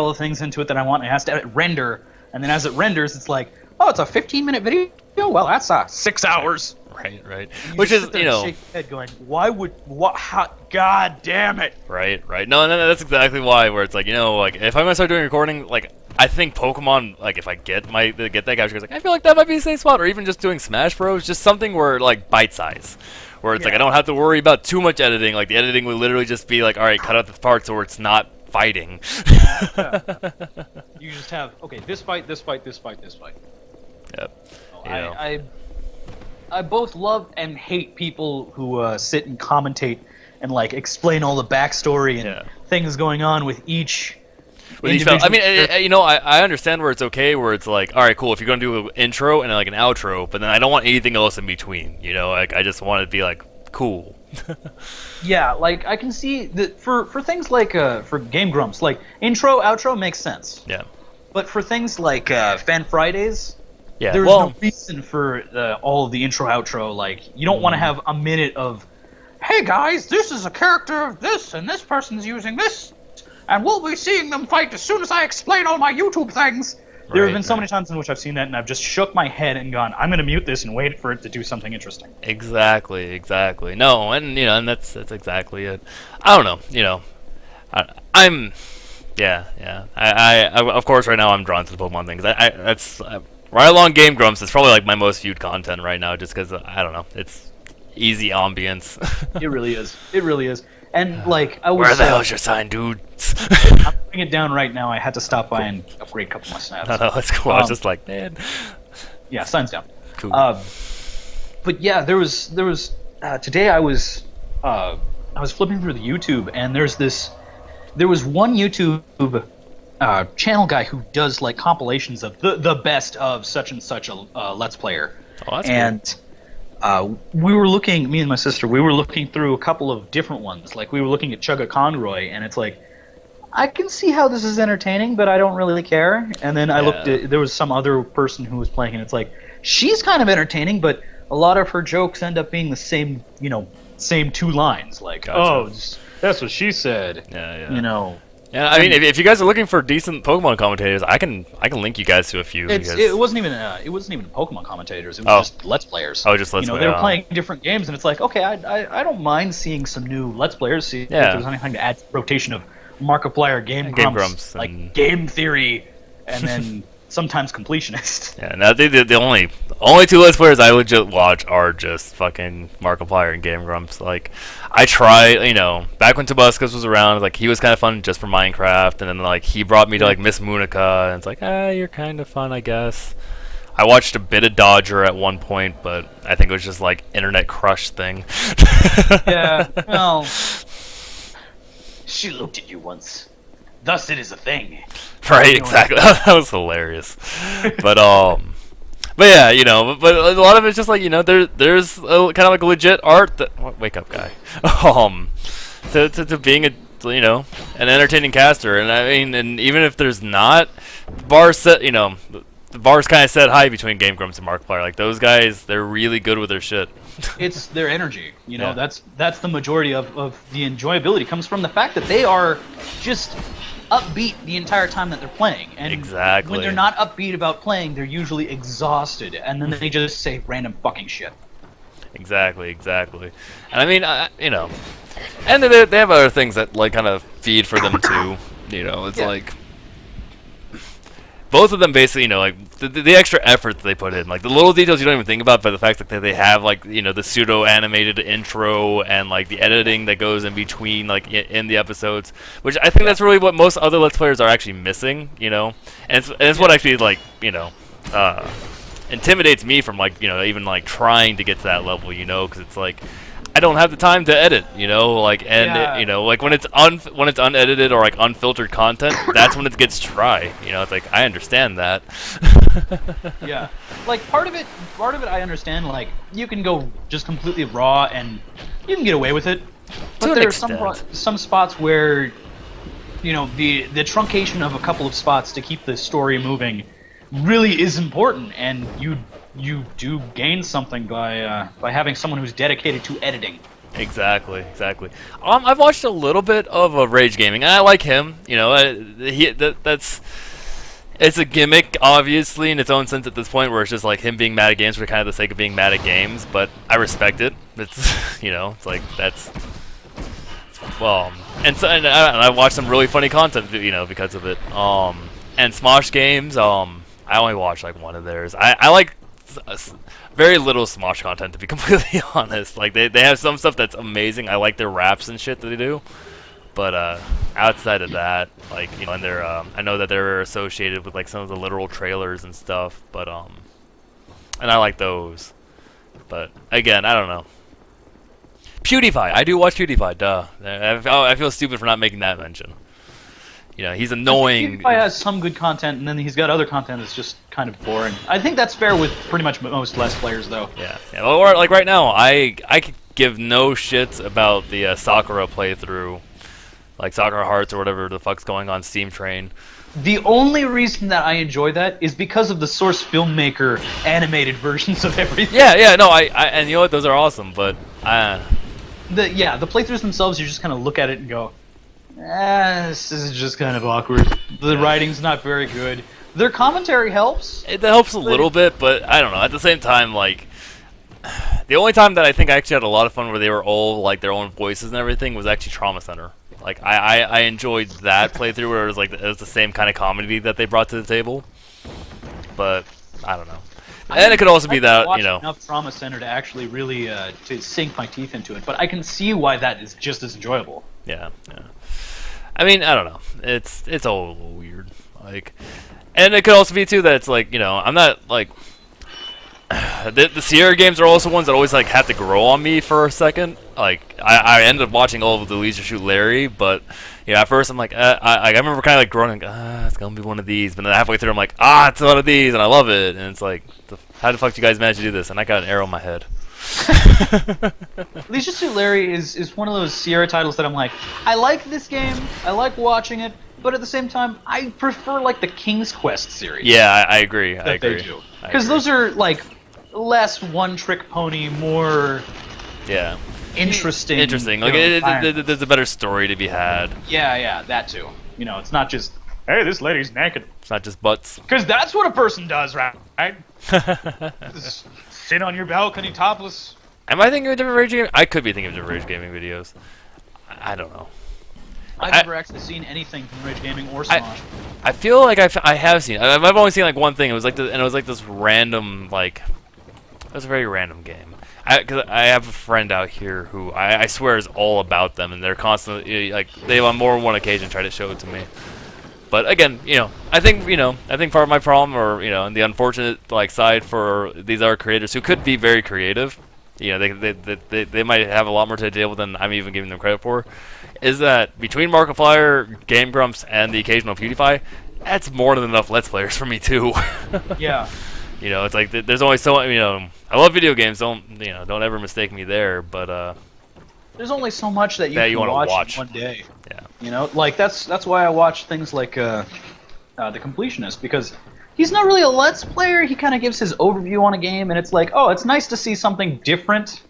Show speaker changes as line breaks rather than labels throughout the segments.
all the things into it that I want. It has to render, and then as it renders, it's like, oh, it's a 15-minute video. Well, that's 6 hours.
Right. Which is,
shake your head going, why would how, God damn it.
Right. No, that's exactly why. Where it's like, like if I'm gonna start doing recording, like I think Pokemon, like if I get that guy, like I feel like that might be a safe spot, or even just doing Smash Bros, just something where like bite size, where it's like I don't have to worry about too much editing. Like the editing would literally just be like, all right, cut out the parts where it's not fighting.
You just have this fight.
Yep.
I both love and hate people who sit and commentate and like explain all the backstory and things going on with each.
I mean, I understand where it's okay, where it's like, all right, cool. If you're gonna do an intro and like an outro, but then I don't want anything else in between. Like I just want it to be like cool.
Yeah, like I can see that for things like for Game Grumps, like intro, outro makes sense.
Yeah.
But for things like Fan Fridays.
Yeah,
there's no reason for all of the intro outro. Like, you don't want to have a minute of, hey guys, this is a character of this, and this person's using this, and we'll be seeing them fight as soon as I explain all my YouTube things. There have been so many times in which I've seen that, and I've just shook my head and gone, I'm going to mute this and wait for it to do something interesting.
Exactly. No, and that's exactly it. I don't know. I'm. Yeah. I of course right now I'm drawn to the Pokemon thing. That's. Right along Game Grumps, it's probably like my most viewed content right now, just because I don't know, it's easy ambience.
It really is. And like I was.
Where the hell's your sign, dude?
I'm putting it down right now. I had to stop by and upgrade a couple of my snaps.
No, that's cool. I was just like, man.
Yeah, sign's down.
Cool.
But yeah, there was today I was flipping through the YouTube, and there was one YouTube channel guy who does like compilations of the best of such and such a Let's Player.
Oh, that's
and we were looking, me and my sister, we were looking through a couple of different ones. Like we were looking at Chugga Conroy, and it's like, I can see how this is entertaining, but I don't really care. And then I looked at, there was some other person who was playing, and it's like, she's kind of entertaining, but a lot of her jokes end up being the same, same two lines. Like,
gotcha.
That's what she said.
Yeah. Yeah, I mean, if you guys are looking for decent Pokemon commentators, I can link you guys to a few.
It wasn't even Pokemon commentators. It was just Let's Players.
Oh, just Let's Players.
They were playing different games, and it's like, okay, I don't mind seeing some new Let's Players. See if there's anything to add to the rotation of Markiplier, Game Grumps, like Game Theory, and then sometimes Completionist.
Yeah, no, the only two Let's Players I legit watch are just fucking Markiplier and Game Grumps. Like, I try, back when Tabuscus was around, like, he was kind of fun just for Minecraft, and then, like, he brought me to, like, Miss Munica, and it's like, you're kind of fun, I guess. I watched a bit of Dodger at one point, but I think it was just, like, internet crush thing.
Yeah, well, she looked at you once. Thus it is a thing.
Right, exactly. That was hilarious. But yeah, but a lot of it's just like, there's kind of like a legit art that, wake up, guy. To being an entertaining caster, and I mean, and even if there's not, the bar's kind of set high between Game Grumps and Markiplier. Like those guys, they're really good with their shit.
It's their energy, that's the majority of the enjoyability comes from the fact that they are just upbeat the entire time that they're playing, and
exactly.
When they're not upbeat about playing, they're usually exhausted, and then they just say random fucking shit.
Exactly. And I mean, and they have other things that like kind of feed for them too. It's like both of them basically, like the extra effort that they put in, like the little details you don't even think about, but the fact that they have like the pseudo animated intro and like the editing that goes in between like in the episodes, which I think that's really what most other Let's Players are actually missing, and it's what actually like intimidates me from like even like trying to get to that level, because it's like I don't have the time to edit, like, and like when it's unedited or like unfiltered content, that's when it gets dry. It's like I understand that.
Yeah, like part of it I understand. Like you can go just completely raw and you can get away with it, but there are some spots where the truncation of a couple of spots to keep the story moving really is important, and you do gain something by having someone who's dedicated to editing.
Exactly, exactly. I've watched a little bit of Rage Gaming, and I like him. You know, that's it's a gimmick, obviously, in its own sense at this point, where it's just like him being mad at games for kind of the sake of being mad at games. But I respect it. It's you know, it's like that's well, and I watched some really funny content, you know, because of it. And Smosh games, I only watched like one of theirs. I like very little Smosh content, to be completely honest. Like they have some stuff that's amazing. I like their raps and shit that they do. But outside of that, like, you know, and they're I know that they're associated with like some of the literal trailers and stuff. But and I like those. But again, I don't know. PewDiePie, I do watch PewDiePie. Duh, I feel stupid for not making that mention. You know, he's annoying.
PewDiePie has some good content, and then he's got other content that's just kind of boring. I think that's fair with pretty much most Let's Players, though.
Yeah. Or like right now, I could give no shits about the Sakura playthrough, like Sakura Hearts or whatever the fuck's going on Steam Train.
The only reason that I enjoy that is because of the Source filmmaker animated versions of everything.
Yeah, no, I and you know what, those are awesome, but
the playthroughs themselves, you just kind of look at it and go, this is just kind of awkward. The writing's not very good. Their commentary helps.
It helps a little bit, but I don't know. At the same time, like, the only time that I think I actually had a lot of fun where they were all like their own voices and everything was actually Trauma Center. Like I enjoyed that playthrough where it was the same kind of comedy that they brought to the table. But I don't know. And it could also be that, you know,
enough Trauma Center to actually really to sink my teeth into it. But I can see why that is just as enjoyable.
Yeah. I mean, I don't know. It's all a little weird. Like, and it could also be too that it's like, you know, I'm not like the Sierra games are also ones that always like have to grow on me for a second. Like I ended up watching all of the Leisure Shoot Larry, but you know, at first I'm like, I remember kind of like growing, like, it's gonna be one of these, but then halfway through I'm like, it's one of these, and I love it, and it's like, how the fuck do you guys manage to do this? And I got an arrow in my head.
Leisure Suit Larry is one of those Sierra titles that I'm like, I like this game, I like watching it, but at the same time, I prefer like the King's Quest series.
Yeah, I agree. I agree.
They do, because those are like less one-trick pony, more interesting.
Like there's a better story to be had.
Yeah, that too. You know, it's not just, hey, this lady's naked.
It's not just butts.
Because that's what a person does, right? Just sit on your balcony topless.
Am I thinking of different Rage Gaming? I could be thinking of different Rage Gaming videos. I don't know.
I've never actually seen anything from Rage Gaming or Smosh.
I feel like I have seen. I've only seen like one thing. It was like this random, like, it was a very random game. Because I have a friend out here who I swear is all about them, and they're constantly like they've on more than one occasion tried to show it to me. But again, you know, I think part of my problem, or you know, and the unfortunate like side for these other creators who could be very creative, you know, they might have a lot more to the table than I'm even giving them credit for, is that between Markiplier, Game Grumps, and the occasional PewDiePie, that's more than enough Let's Players for me too.
Yeah.
You know, it's like there's only so, you know, I love video games. Don't ever mistake me there. But
there's only so much that you can watch in one day.
Yeah.
You know, like that's why I watch things like the Completionist, because he's not really a Let's Player. He kind of gives his overview on a game, and it's like, oh, it's nice to see something different.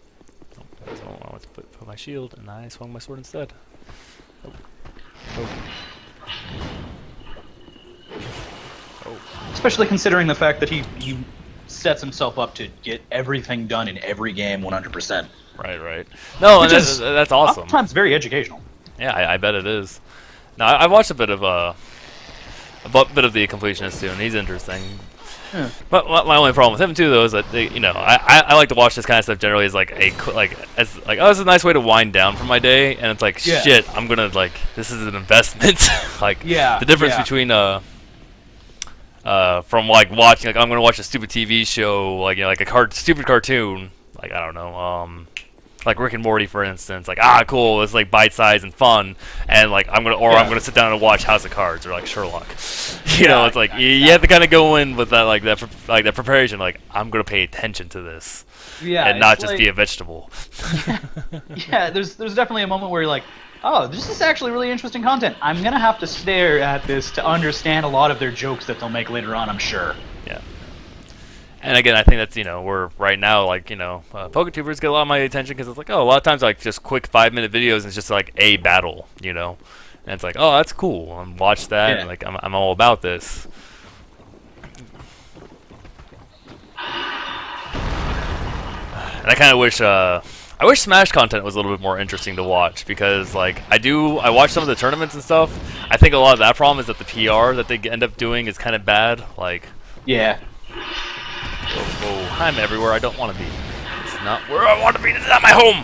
So I want to put my shield, and I swung my sword instead. Oh.
Especially considering the fact that he sets himself up to get everything done in every game 100%.
Right. No, and that's awesome.
Sometimes very educational.
Yeah, I bet it is. Now I watched a bit of the Completionist too, and he's interesting. Yeah. But my only problem with him too, though, is that I like to watch this kind of stuff generally as this is a nice way to wind down from my day, and it's like shit, I'm gonna this is an investment. The difference between from watching I'm gonna watch a stupid TV show like a stupid cartoon, I don't know, like Rick and Morty for instance, cool, it's bite size and fun, and I'm gonna sit down and watch House of Cards or Sherlock. You know, it's you have to kind of go in with that that preparation, I'm gonna pay attention to this, and not just be a vegetable.
Yeah, there's definitely a moment where you're like, oh, this is actually really interesting content. I'm gonna have to stare at this to understand a lot of their jokes that they'll make later on, I'm sure.
Yeah. And again, I think that's, where right now, like, PokeTubers get a lot of my attention because it's like, oh, a lot of times, like, just quick 5-minute videos and it's just like a battle, And it's like, oh, that's cool. And watch that,
Yeah.
and like, I'm all about this. And I kind of wish, I wish Smash content was a little bit more interesting to watch because, like, I watch some of the tournaments and stuff. I think a lot of that problem is that the PR that they end up doing is kind of bad. Like,
Yeah.
oh, I'm everywhere I don't want to be. It's not where I want to be. This is not my home.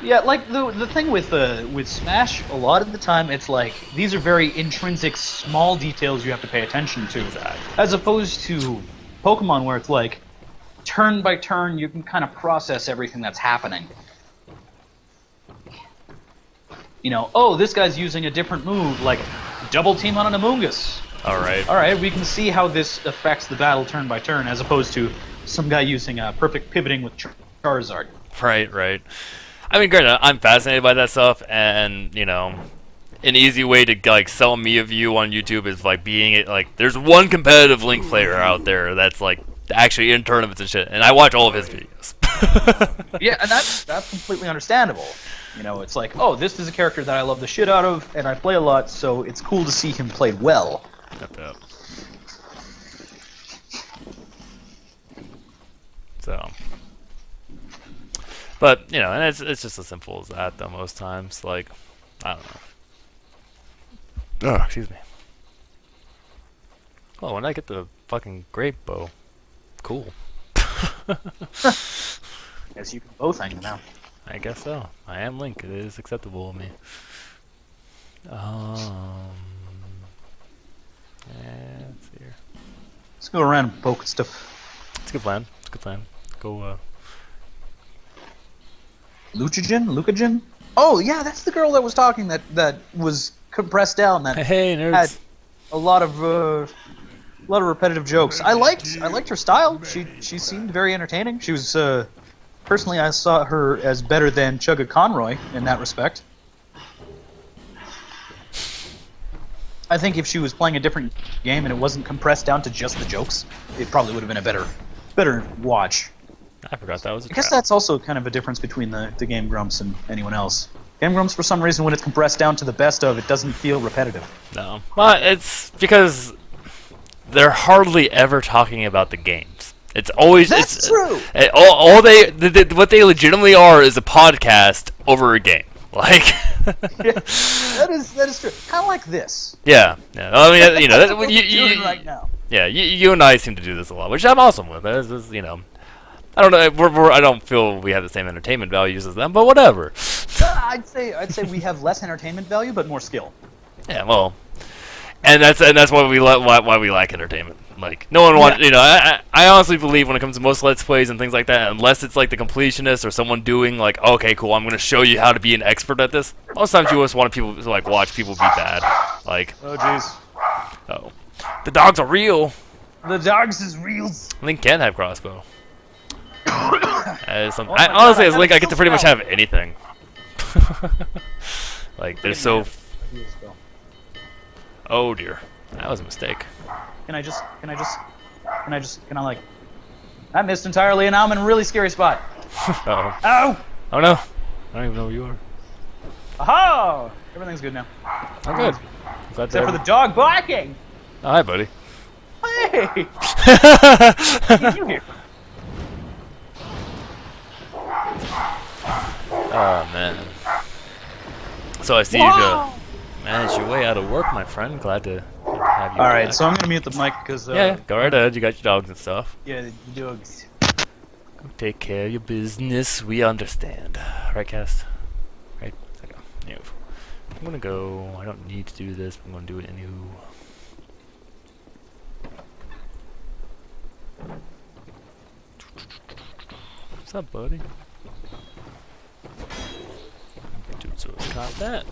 Yeah, like the thing with Smash, a lot of the time it's like these are very intrinsic, small details you have to pay attention to, as opposed to Pokemon where it's like turn by turn you can kind of process everything that's happening. Oh, this guy's using a different move, like double team on an Amoonguss.
All
right, we can see how this affects the battle turn by turn, as opposed to some guy using perfect pivoting with Charizard.
Right. I mean, granted, I'm fascinated by that stuff, and an easy way to like sell me a view on YouTube is like being like, there's one competitive Link player out there that's like actually in tournaments and shit, and I watch all of his videos.
Yeah, and that's completely understandable. It's like, oh, this is a character that I love the shit out of, and I play a lot, so it's cool to see him played well.
Yep. So. But, and it's just as simple as that, though, most times. Like, I don't know. Oh, excuse me. Oh, when I get the fucking grape bow. Cool.
Guess you can both hang them out.
I guess so. I am Link. It is acceptable of me. Yeah, let's see here.
Let's go around and poke stuff.
It's a good plan. Go,
Lucagen? Oh, yeah, that's the girl that was talking that was compressed down, that
hey, nerds.
had a lot of repetitive jokes. I liked her style. She seemed very entertaining. She was personally, I saw her as better than Chugga Conroy in that respect. I think if she was playing a different game and it wasn't compressed down to just the jokes, it probably would have been a better watch.
I forgot that was a
I guess
trap.
that's also kind of a difference between the Game Grumps and anyone else. Game Grumps, for some reason, when it's compressed down to the best of, it doesn't feel repetitive.
No. Well, it's because they're hardly ever talking about the games. It's always...
That's true!
What they legitimately are is a podcast over a game. Like...
Yeah, that is true. Kind of like this.
Yeah. I mean,
That's what we're doing right now.
Yeah, you and I seem to do this a lot, which I'm awesome with. I don't know. I don't feel we have the same entertainment values as them, but whatever.
I'd say we have less entertainment value, but more skill.
Yeah, well, and that's why we like entertainment. Like, no one wants. I honestly believe when it comes to most Let's Plays and things like that, unless it's like the completionist or someone doing like, okay, cool, I'm going to show you how to be an expert at this. Most times you just want people to like watch people be bad. Like,
oh jeez,
oh, the dogs are real.
the dogs is real.
Link can have crossbow. Honestly,
God,
as Link, I get to pretty much
out.
have anything. Like, there's so. Oh dear, that was a mistake.
Can I like? I missed entirely, and now I'm in a really scary spot.
Uh-oh.
Ow!
Oh no, I don't even know where you are.
Aha! Everything's good now.
Oh good. Glad
Except for the dog barking.
Oh, hi, buddy.
Hey! You here?
Oh man. So I see you managed your way out of work, my friend. Glad to have you.
All right,
back.
so I'm gonna mute the mic because
Yeah, go right ahead. You got your dogs and stuff.
yeah, the dogs.
Go take care of your business. We understand. Right, Cast? Right? No. I'm gonna go. I don't need to do this, but I'm gonna do it anywho. What's up, buddy? Doodzor caught that.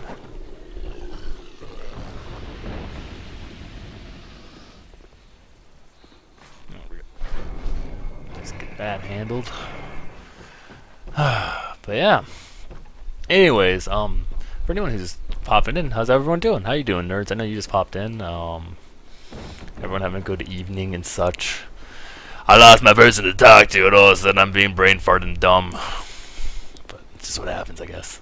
Just get that handled. But yeah. Anyways, for anyone who's just popping in, how's everyone doing? How you doing, nerds? I know you just popped in. Everyone having a good evening and such. I lost my person to talk to, and all of a sudden I'm being brain farted and dumb. But it's just what happens, I guess.